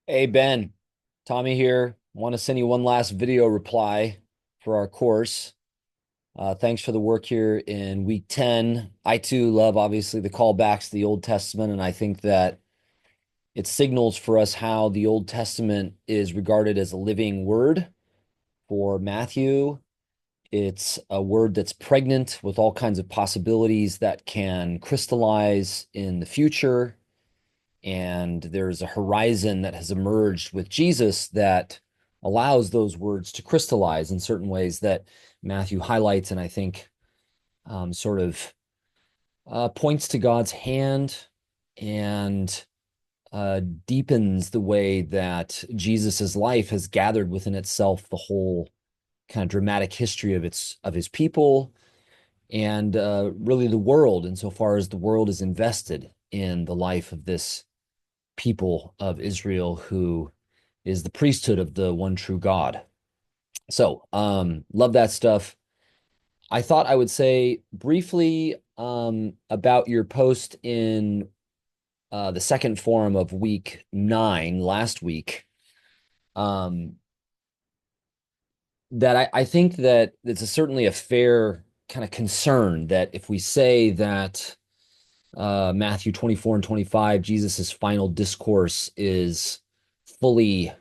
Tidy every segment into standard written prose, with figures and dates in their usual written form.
Hey Ben, Tommy here. Want to send you one last video reply for our course. Thanks for the work here in week 10. I too love obviously the callbacks to the Old Testament, and I think that it signals for us how the Old Testament is regarded as a living word for Matthew. It's a word that's pregnant with all kinds of possibilities that can crystallize in the future. And there's a horizon that has emerged with Jesus that allows those words to crystallize in certain ways that Matthew highlights, and I think sort of points to God's hand and deepens the way that Jesus's life has gathered within itself the whole kind of dramatic history of his people and really the world, insofar as the world is invested in the life of this people of Israel who is the priesthood of the one true God. So, love that stuff. I thought I would say briefly about your post in the second forum of week 9 last week. Um, that I think that it's certainly a fair kind of concern that if we say that Matthew 24 and 25, Jesus's final discourse is fully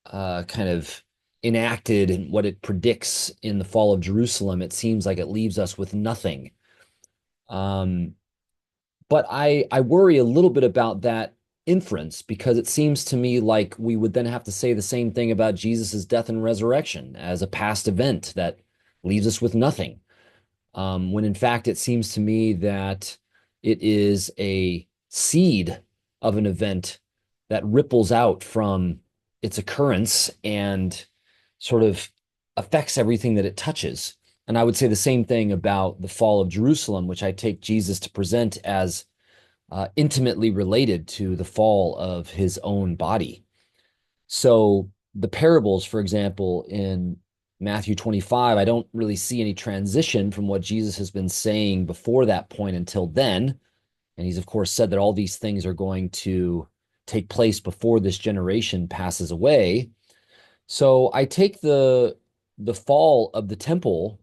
kind of enacted and what it predicts in the fall of Jerusalem, it seems like it leaves us with nothing. Um, but I worry a little bit about that inference because it seems to me like we would then have to say the same thing about Jesus's death and resurrection as a past event that leaves us with nothing. When in fact it seems to me that it is a seed of an event that ripples out from its occurrence and sort of affects everything that it touches. And I would say the same thing about the fall of Jerusalem, which I take Jesus to present as intimately related to the fall of his own body. So the parables, for example, in Matthew 25, I don't really see any transition from what Jesus has been saying before that point until then. And he's, of course, said that all these things are going to take place before this generation passes away. So I take the fall of the temple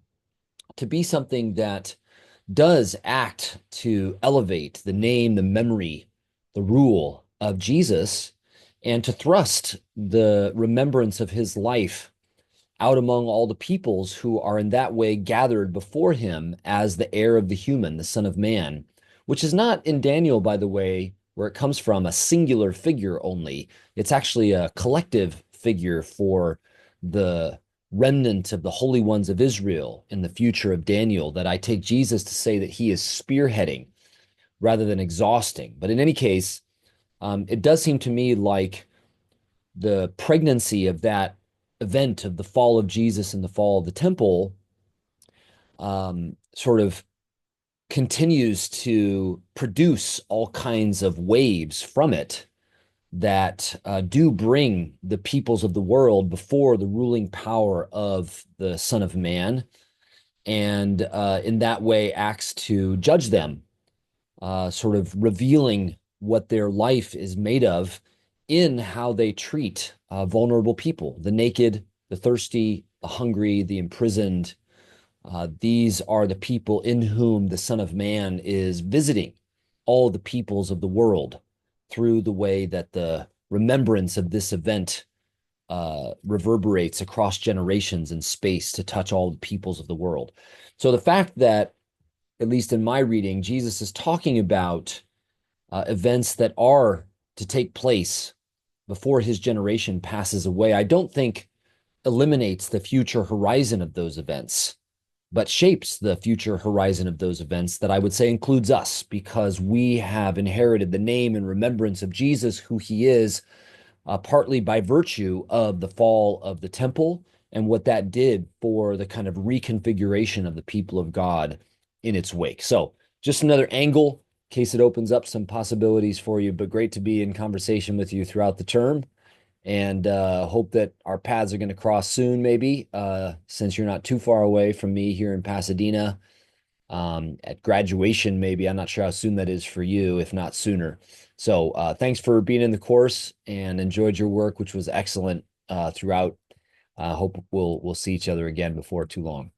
to be something that does act to elevate the name, the memory, the rule of Jesus, and to thrust the remembrance of his life out among all the peoples who are in that way gathered before him as the heir of the human, the Son of Man, which is not in Daniel, by the way, where it comes from, a singular figure only. It's actually a collective figure for the remnant of the holy ones of Israel in the future of Daniel, that I take Jesus to say that he is spearheading rather than exhausting. But in any case, it does seem to me like the pregnancy of that event of the fall of Jesus and the fall of the temple sort of continues to produce all kinds of waves from it that do bring the peoples of the world before the ruling power of the Son of Man, and in that way acts to judge them, sort of revealing what their life is made of in how they treat vulnerable people, the naked, the thirsty, the hungry, the imprisoned. These are the people in whom the Son of Man is visiting all the peoples of the world through the way that the remembrance of this event reverberates across generations and space to touch all the peoples of the world. So the fact that, at least in my reading, Jesus is talking about events that are to take place before his generation passes away, I don't think eliminates the future horizon of those events, but shapes the future horizon of those events that I would say includes us, because we have inherited the name and remembrance of Jesus, who he is, partly by virtue of the fall of the temple and what that did for the kind of reconfiguration of the people of God in its wake. So, just another angle in case it opens up some possibilities for you, but great to be in conversation with you throughout the term. And hope that our paths are going to cross soon, maybe, since you're not too far away from me here in Pasadena. at graduation, maybe. I'm not sure how soon that is for you, if not sooner. So thanks for being in the course and enjoyed your work, which was excellent throughout. Hope we'll see each other again before too long.